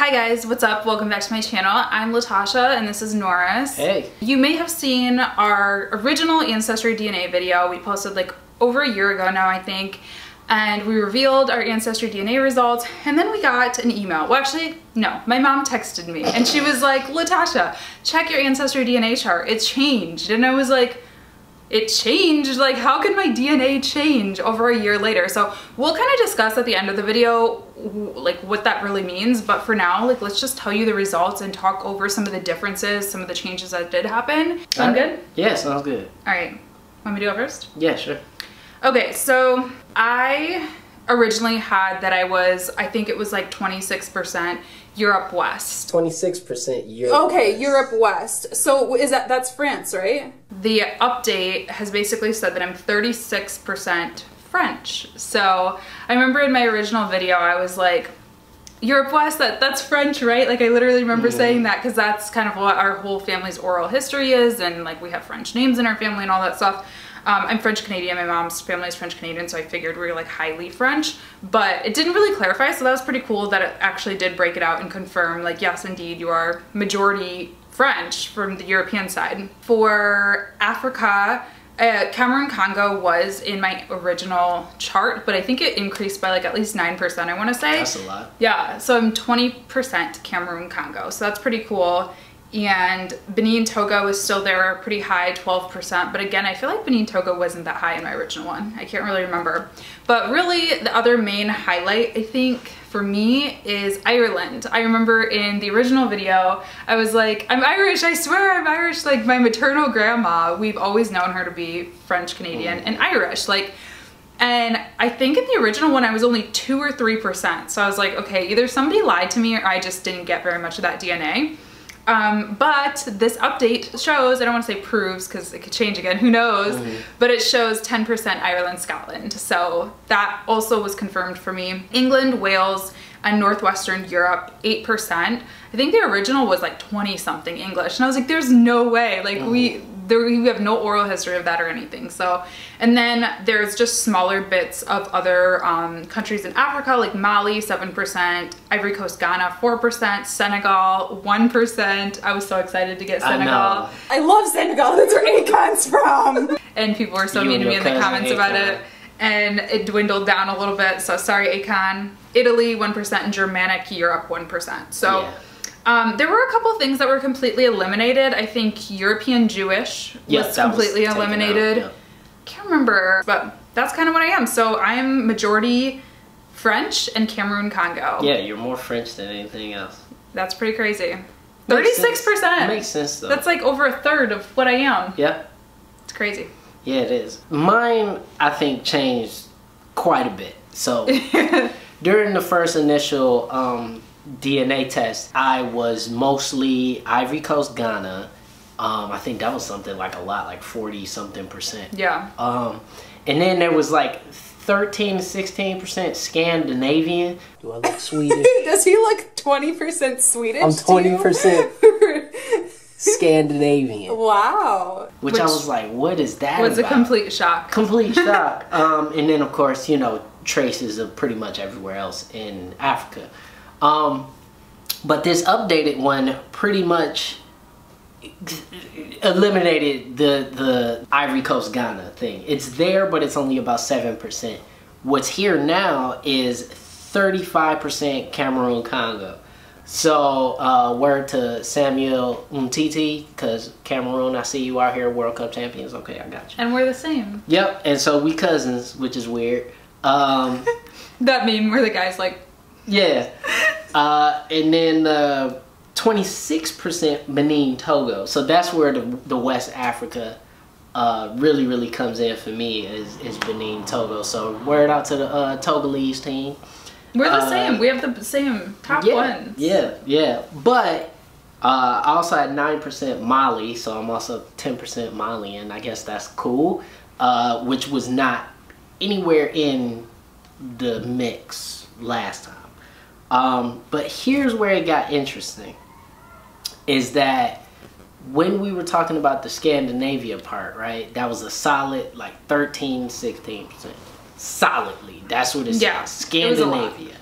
Hi guys, what's up? Welcome back to my channel. I'm Latasha and this is Norris. Hey. You may have seen our original Ancestry DNA video. We posted like over a year ago now, I think. And we revealed our Ancestry DNA results, and then we got an email. Well, actually, no, my mom texted me and she was like, Latasha, check your Ancestry DNA chart. It changed. And I was like, it changed? Like, how could my DNA change over a year later? So we'll kind of discuss at the end of the video, like what that really means. But for now, like, let's just tell you the results and talk over some of the differences, some of the changes that did happen. Sound good? Yeah, sounds good. All right, want me to go first? Yeah, sure. Okay, so I originally had that I think it was like 26% Europe West. 26% Europe Okay, West. Europe West. So that's France, right? The update has basically said that I'm 36% French. So I remember in my original video, I was like, Europe West, that's French, right? Like I literally remember saying that because that's kind of what our whole family's oral history is, and like we have French names in our family and all that stuff. I'm French Canadian, my mom's family is French Canadian, so I figured we were like highly French, but it didn't really clarify, so that was pretty cool that it actually did break it out and confirm like, yes, indeed, you are majority French from the European side. For Africa, Cameroon Congo was in my original chart, but I think it increased by like at least 9%, I want to say. That's a lot. Yeah, so I'm 20% Cameroon Congo, so that's pretty cool. And Benin Togo is still there, pretty high, 12%. But again, I feel like Benin Togo wasn't that high in my original one. I can't really remember. But really, the other main highlight, I think, for me is Ireland. I remember in the original video, I was like, I'm Irish, I swear I'm Irish. Like my maternal grandma, we've always known her to be French Canadian and Irish. Like, and I think in the original one, I was only 2 or 3%. So I was like, okay, either somebody lied to me or I just didn't get very much of that DNA. But this update shows, I don't want to say proves because it could change again, who knows, but it shows 10% Ireland, Scotland. So that also was confirmed for me. England, Wales, and Northwestern Europe, 8%. I think the original was like 20 something English. And I was like, there's no way. Like we have no oral history of that or anything. So, and then there's just smaller bits of other countries in Africa, like Mali, 7%, Ivory Coast, Ghana, 4%, Senegal, 1%. I was so excited to get Senegal. I love Senegal, that's where Akon's from. And people were so mean to me in the comments about it. And it dwindled down a little bit, so sorry Akon. Italy, 1%, and Germanic Europe, 1%. So. Yeah. There were a couple things that were completely eliminated. I think European Jewish was completely eliminated. Yeah. Can't remember, but that's kind of what I am. So I'm majority French and Cameroon Congo. Yeah, you're more French than anything else. That's pretty crazy. 36%. Makes sense though. That's like over a third of what I am. Yeah. It's crazy. Yeah, it is. Mine, I think, changed quite a bit. So during the first initial DNA test, I was mostly Ivory Coast, Ghana. I think that was something like a lot, like 40 something percent. Yeah. And then there was like 13 to 16% Scandinavian. Do I look Swedish? Does he look 20% Swedish? I'm 20% Scandinavian. Wow. Which I was like, what is that? Was about? A complete shock. Complete shock. And then of course, you know, traces of pretty much everywhere else in Africa. But this updated one pretty much eliminated the Ivory Coast Ghana thing. It's there, but it's only about 7%. What's here now is 35% Cameroon Congo. So word to Samuel Umtiti, because Cameroon, I see you out here, World Cup champions. Okay, I got you. And we're the same. Yep, and so we cousins, which is weird. That meme where the guy's like, yeah. And then 26% Benin Togo. So that's where the West Africa really comes in for me is Benin Togo. So word out to the Togolese team. We're the same. We have the same top ones. Yeah. But I also had 9% Mali, so I'm also 10% Malian. I guess that's cool. Which was not anywhere in the mix last time. But here's where it got interesting, is that when we were talking about the Scandinavia part, right, that was a solid like 13, 16%. Solidly. That's what it says. Yeah, Scandinavia.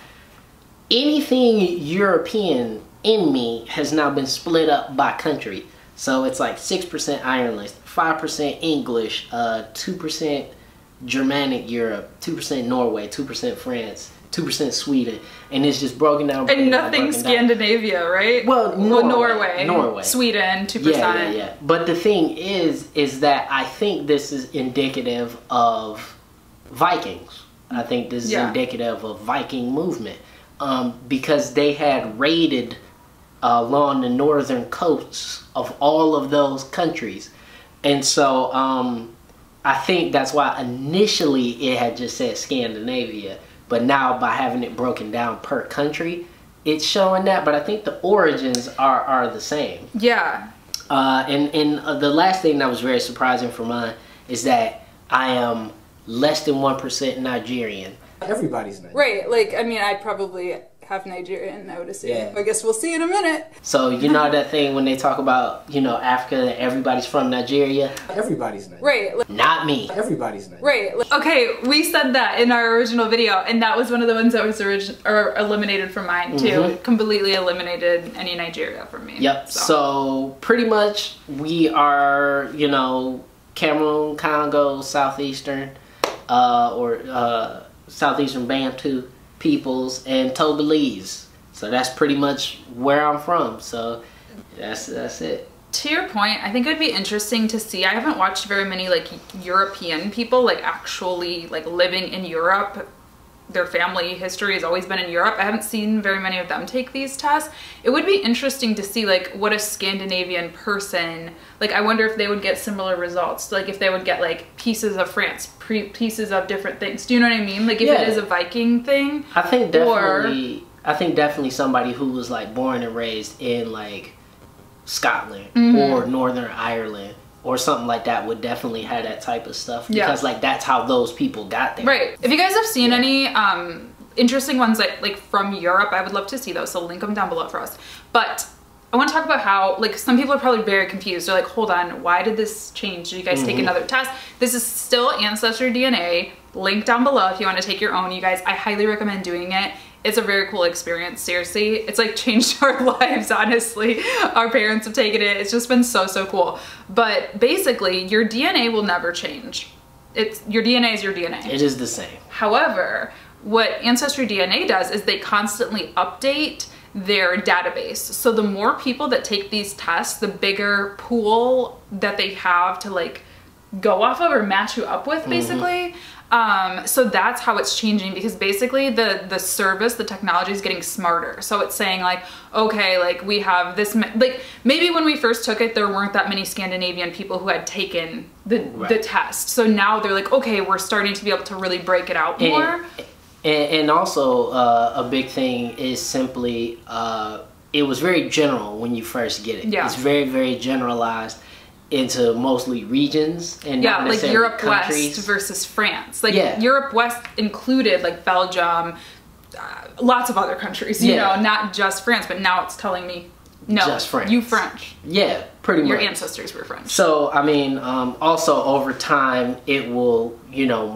anything European in me has now been split up by country. So it's like 6% Ireland, 5% English, 2% Germanic Europe, 2% Norway, 2% France, 2% Sweden, and it's just broken down. And nothing Scandinavia, right? Well, Norway, Sweden, 2%. Yeah. But the thing is that I think this is indicative of Vikings. I think this is indicative of Viking movement, because they had raided along the northern coasts of all of those countries, and so I think that's why initially it had just said Scandinavia, but now by having it broken down per country, it's showing that. But I think the origins are the same. Yeah. And the last thing that was very surprising for mine is that I am less than 1% Nigerian. Everybody's Nigerian. Right, like, I mean, I probably have Nigerian, I would assume. Yeah. I guess we'll see in a minute. So, you know that thing when they talk about, you know, Africa, that everybody's from Nigeria? Everybody's Nigerian. Right. Like, not me. Everybody's Nigerian. Right. Like, okay, we said that in our original video, and that was one of the ones that was eliminated from mine, too. It completely eliminated any Nigeria from me. Yep. So, pretty much, we are, you know, Cameroon, Congo, Southeastern, Southeastern Bantu peoples, and Togolese. So that's pretty much where I'm from. So that's it. To your point, I think it would be interesting to see. I haven't watched very many like European people like actually like living in Europe. Their family history has always been in Europe. I haven't seen very many of them take these tests. It would be interesting to see like what a Scandinavian person, like I wonder if they would get similar results. Like if they would get like pieces of France, pieces of different things. Do you know what I mean? Like if it is a Viking thing. I think definitely somebody who was like born and raised in like Scotland or Northern Ireland or something like that would definitely have that type of stuff, because like that's how those people got there. Right. If you guys have seen any interesting ones like from Europe, I would love to see those, so link them down below for us. But I want to talk about how like some people are probably very confused. They're like, hold on, why did this change? Did you guys take another test? This is still Ancestry DNA. Link down below if you want to take your own. You guys, I highly recommend doing it. It's a very cool experience, seriously. It's like changed our lives, honestly. Our parents have taken it. It's just been so cool. But basically, your DNA will never change. Your DNA is your DNA. It is the same. However, what Ancestry DNA does is they constantly update their database. So the more people that take these tests, the bigger pool that they have to like go off of or match you up with, basically. So that's how it's changing, because basically the service, the technology is getting smarter. So it's saying like, okay, like we have this, like maybe when we first took it, there weren't that many Scandinavian people who had taken the test. So now they're like, okay, we're starting to be able to really break it out more. And also a big thing is simply, it was very general when you first get it. Yeah. It's very generalized into mostly regions and not like necessarily Europe countries. West versus France. Like Europe West included like Belgium, lots of other countries, you know, not just France, but now it's telling me, no, just France. You French. Yeah, pretty much. Your ancestors were French. So, I mean, also over time, it will, you know,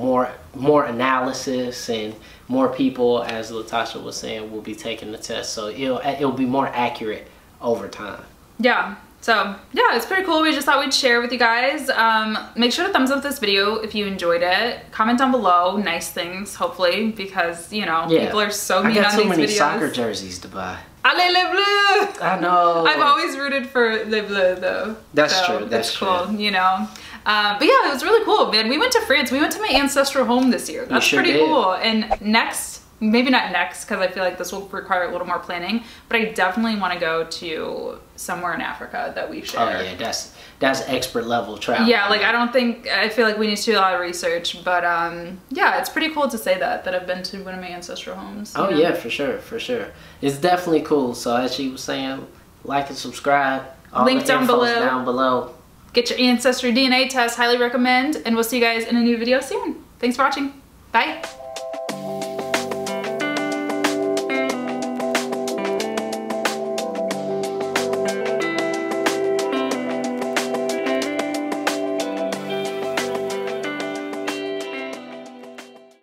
more analysis and more people, as Latasha was saying, will be taking the test. So it'll be more accurate over time. Yeah. So yeah, it's pretty cool. We just thought we'd share with you guys. Make sure to thumbs up this video if you enjoyed it. Comment down below nice things, hopefully, because, you know, people are so mean on these videos. I got so many soccer jerseys to buy. Allez les Bleus! I know. I've always rooted for les Bleus though. That's true. That's cool, you know. But yeah, it was really cool, man. We went to France. We went to my ancestral home this year. That's pretty cool. And next, maybe not next, because I feel like this will require a little more planning, but I definitely want to go to somewhere in Africa that we share. Oh yeah, that's expert level travel. Yeah, like I feel like we need to do a lot of research, but yeah, it's pretty cool to say that I've been to one of my ancestral homes. Oh yeah, for sure. It's definitely cool. So as she was saying, like and subscribe. Link down below. Get your Ancestry DNA test, highly recommend, and we'll see you guys in a new video soon. Thanks for watching. Bye.